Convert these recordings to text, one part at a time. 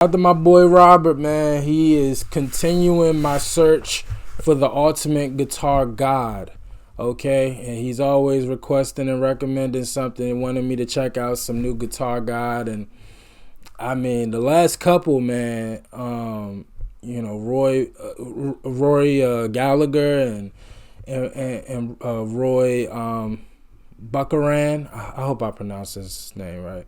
Out to my boy Robert, man. He is continuing my search for the ultimate guitar god. Okay, and he's always requesting and recommending something, wanting me to check out some new guitar god. And I mean, the last couple, man, Roy Gallagher and Roy Buckaran. I hope I pronounced his name right.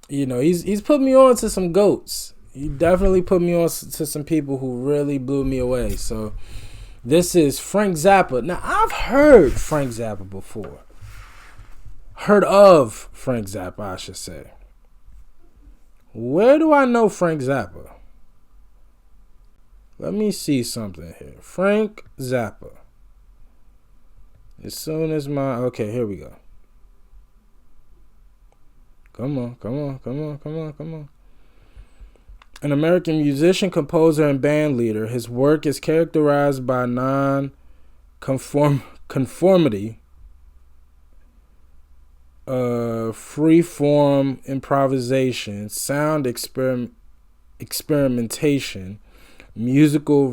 He's put me on to some goats. He definitely put me on to some people who really blew me away. So this is Frank Zappa. Now, I've heard Frank Zappa before. Heard of Frank Zappa, I should say. Where do I know Frank Zappa? Let me see something here. Frank Zappa. As soon as okay, here we go. Come on. An American musician, composer, and band leader, his work is characterized by non-conformity, free-form improvisation, sound experimentation, musical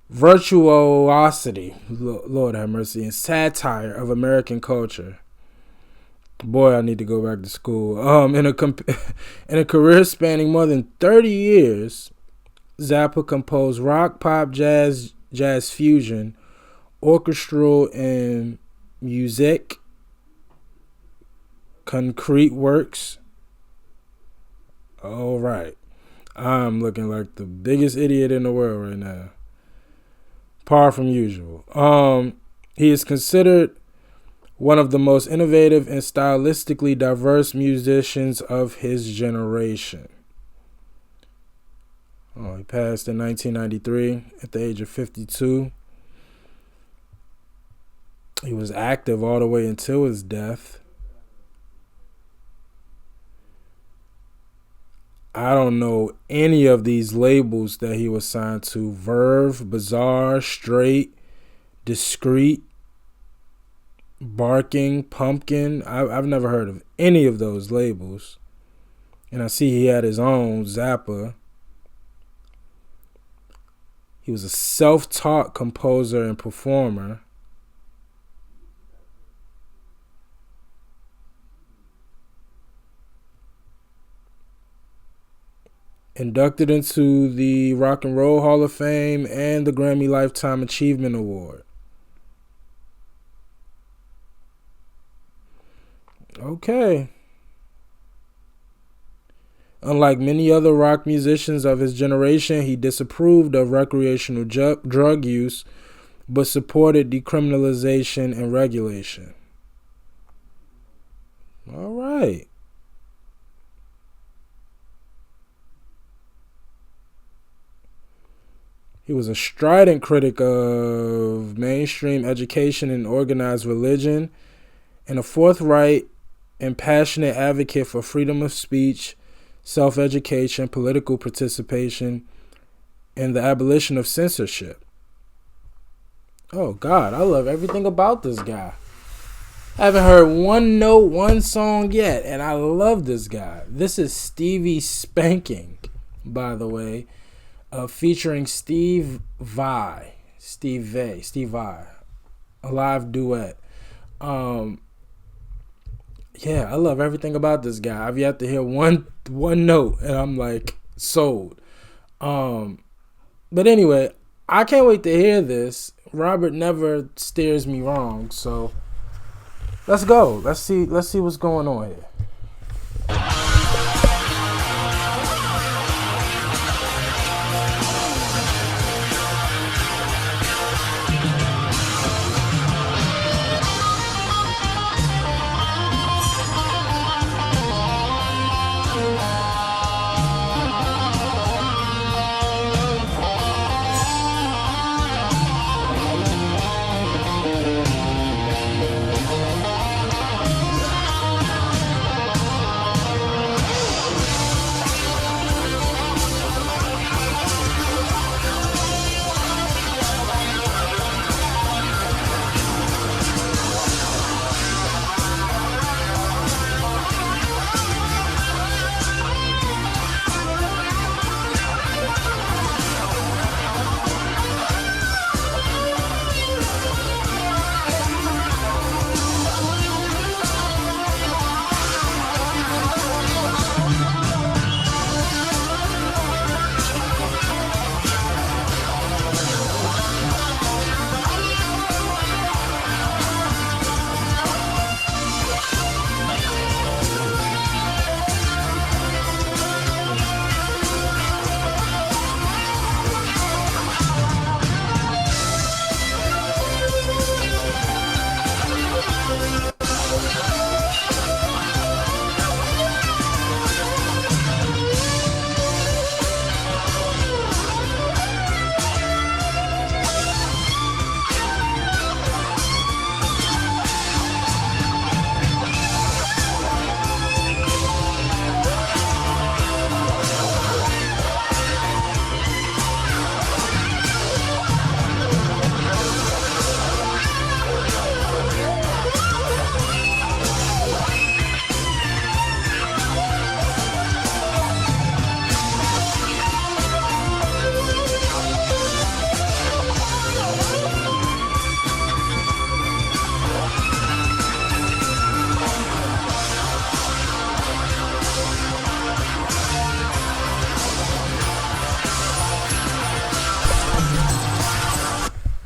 virtuosity, Lord have mercy, and satire of American culture. Boy, I need to go back to school. In a career spanning more than 30 years, Zappa composed rock, pop, jazz fusion, orchestral, and music, concrete works. All right. I'm looking like the biggest idiot in the world right now. Par from usual. He is considered one of the most innovative and stylistically diverse musicians of his generation. He passed in 1993 at the age of 52. He was active all the way until his death. I don't know any of these labels that he was signed to. Verve, Bizarre, Straight, Discreet, Barking, Pumpkin. I've never heard of any of those labels. And I see he had his own, Zappa. He was a self-taught composer and performer. Inducted into the Rock and Roll Hall of Fame and the Grammy Lifetime Achievement Award. Okay. Unlike many other rock musicians of his generation, he disapproved of recreational drug use, but supported decriminalization and regulation. All right. He was a strident critic of mainstream education and organized religion, and a forthright and passionate advocate for freedom of speech, self-education, political participation, and the abolition of censorship. Oh, God, I love everything about this guy. I haven't heard one note, one song yet, and I love this guy. This is Stevie Spanking, by the way. Featuring Steve Vai, a live duet. Yeah, I love everything about this guy. I've yet to hear one note, and I'm like sold. But anyway, I can't wait to hear this. Robert never steers me wrong, so let's go. Let's see what's going on here.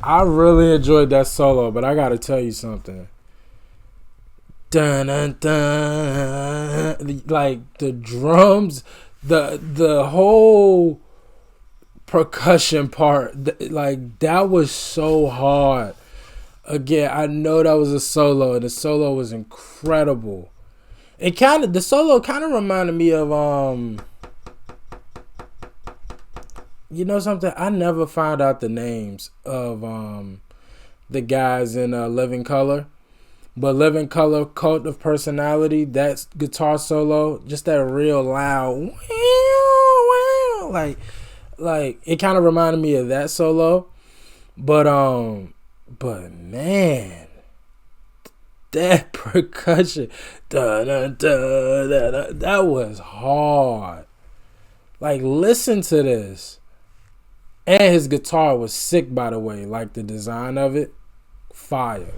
I really enjoyed that solo, but I gotta tell you something. Dun, dun, dun. Like the drums, the whole percussion part, like that was so hard. Again, I know that was a solo, and the solo was incredible. The solo kind of reminded me of you know something? I never found out the names of the guys in Living Color. But Living Color, Cult of Personality, that guitar solo, just that real loud, like it kind of reminded me of that solo. But man, that percussion, that was hard. Like, listen to this. And his guitar was sick, by the way. Like, the design of it, fire.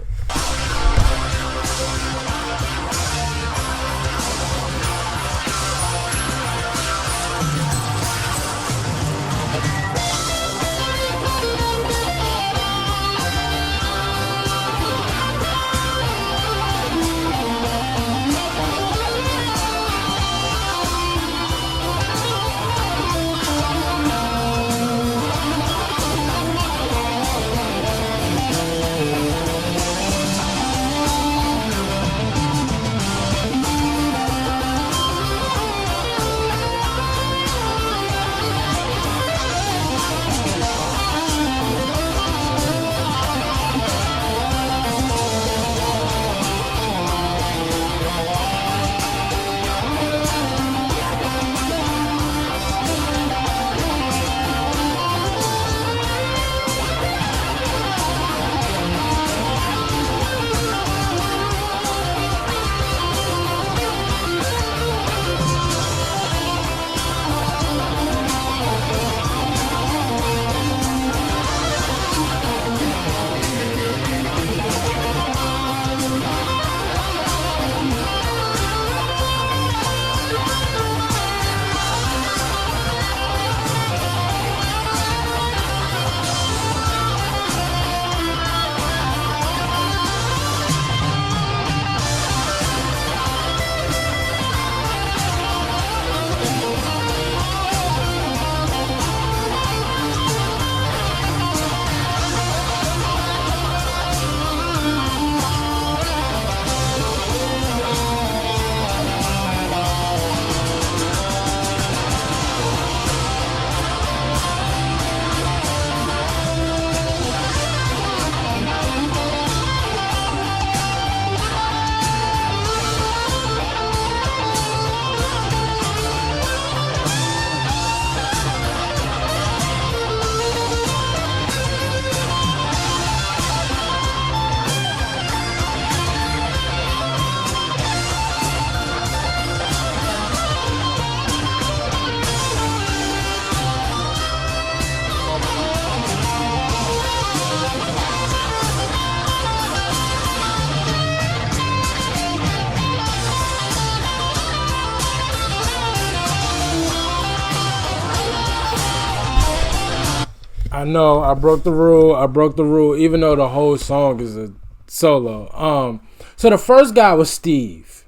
I know I broke the rule. Even though the whole song is a solo. So the first guy was Steve.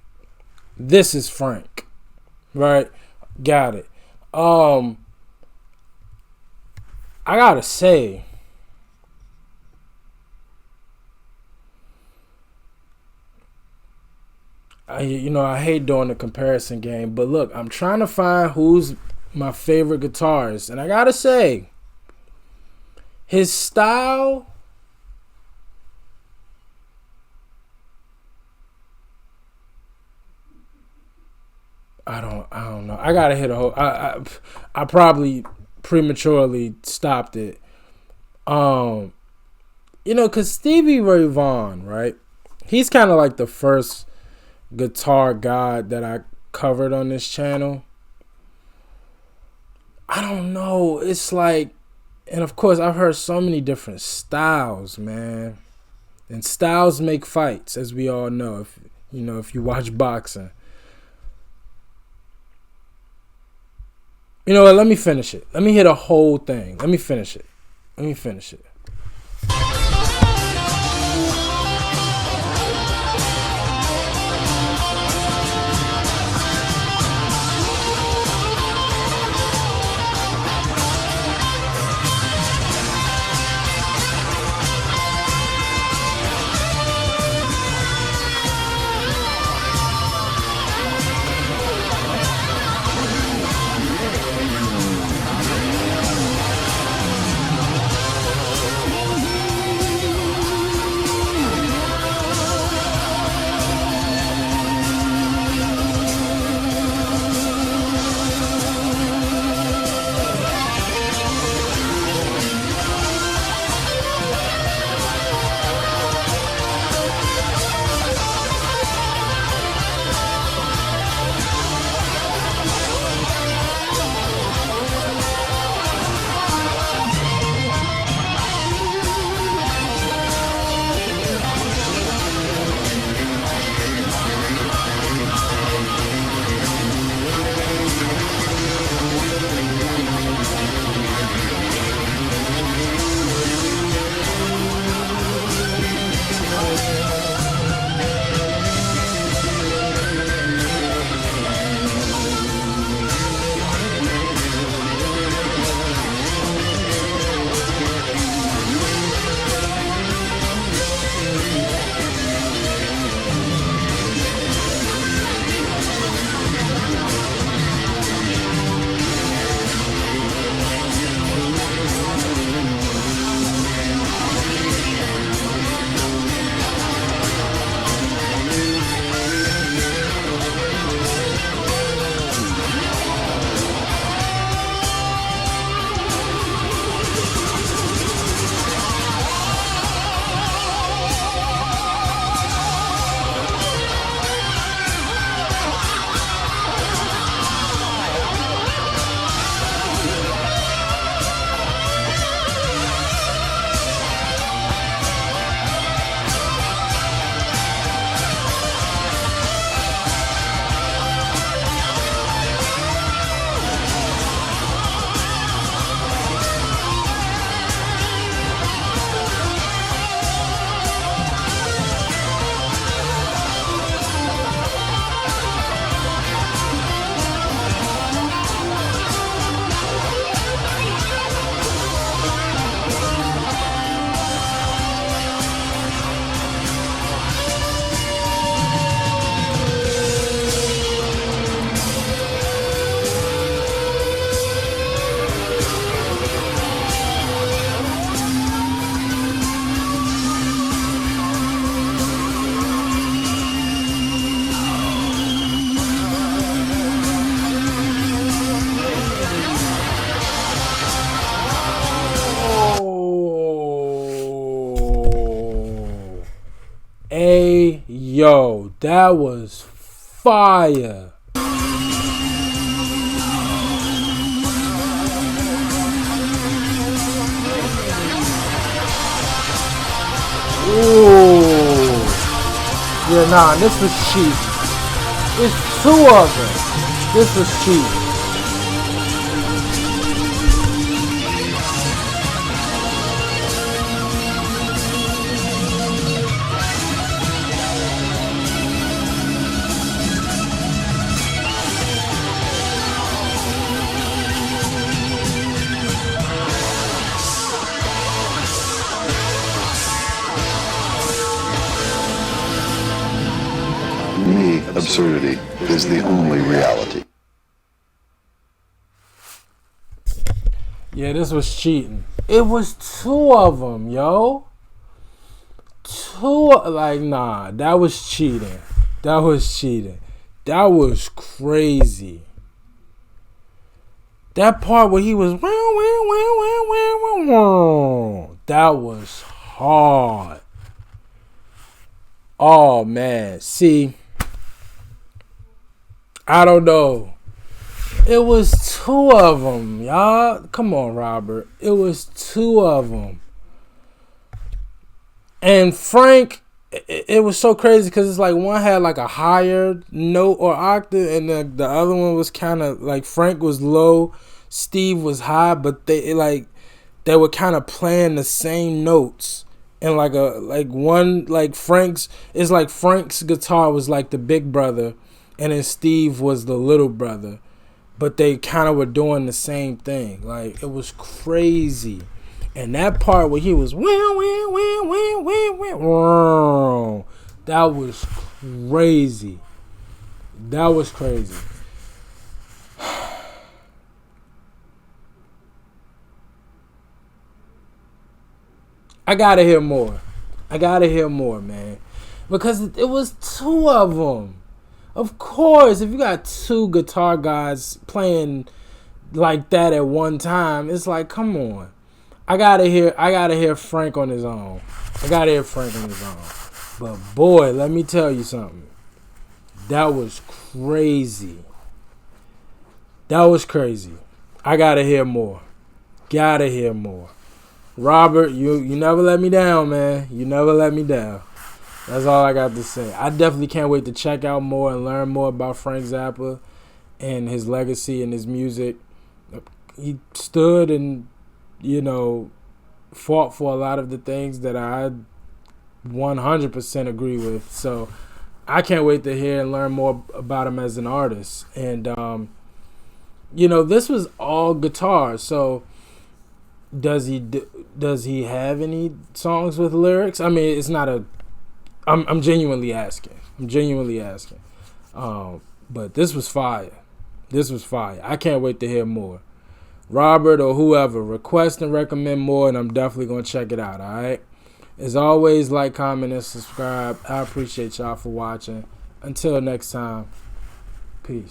This is Frank. Right? Got it. I gotta say, I hate doing the comparison game, but look, I'm trying to find who's my favorite guitarist, and I gotta say, his style, I don't know. I gotta hit a whole. I probably prematurely stopped it. Cause Stevie Ray Vaughan, right? He's kind of like the first guitar god that I covered on this channel. I don't know. It's like, and of course, I've heard so many different styles, man. And styles make fights, as we all know. If you watch boxing. You know what? Let me finish it. Let me hit a whole thing. Let me finish it. That was fire. Ooh. Yeah, nah, this was cheap. It's two of them. This was cheap. For me, absurdity is the only reality. Yeah, this was cheating. It was two of them, yo. Nah, that was cheating. That was cheating. That was crazy. That part where he was, that was hard. Oh, man. See, I don't know. It was two of them, y'all. Come on, Robert. It was two of them. And Frank, it was so crazy because it's like one had like a higher note or octave, and the other one was kind of like Frank was low, Steve was high, but they were kind of playing the same notes. And Frank's guitar was like the big brother, and then Steve was the little brother, but they kind of were doing the same thing. Like, it was crazy. And that part where he was, that was crazy. That was crazy. I gotta hear more. Man. Because it was two of them. Of course, if you got two guitar guys playing like that at one time, it's like, come on. I gotta hear Frank on his own. But boy, let me tell you something. That was crazy. I gotta hear more. Robert, you never let me down, man. You never let me down. That's all I got to say. I definitely can't wait to check out more and learn more about Frank Zappa and his legacy and his music. He stood and, fought for a lot of the things that I 100% agree with. So I can't wait to hear and learn more about him as an artist. And, this was all guitar. So does he have any songs with lyrics? I mean, it's not a... I'm genuinely asking. But this was fire. I can't wait to hear more. Robert or whoever, request and recommend more, and I'm definitely going to check it out, all right? As always, like, comment, and subscribe. I appreciate y'all for watching. Until next time, peace.